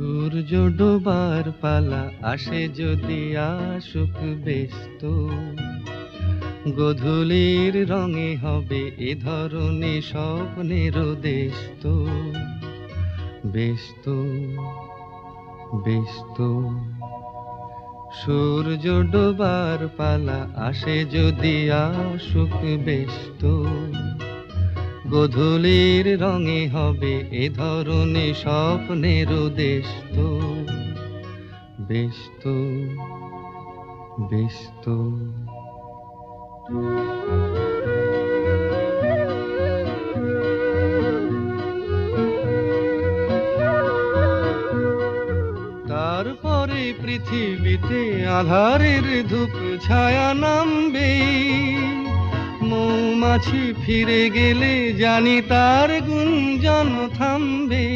সূর্য ডোবার পালা আসে যদি আসুক ব্যস্ত, গোধূলির রঙে হবে এ ধরনী স্বপ্নের দেশ তো। ব্যস্ত ব্যস্ত সূর্য ডোবার পালা আসে যদি আসুক ব্যস্ত, গোধূলির রঙে হবে এ ধরনী স্বপ্নের দেশ তো। ব্যস্ত ব্যস্ত তারপরে পৃথিবীতে আঁধারের ধূপ ছায়া নামবে, মৌমাছি ফিরে গেলে জানি তার গুঞ্জন থামবে।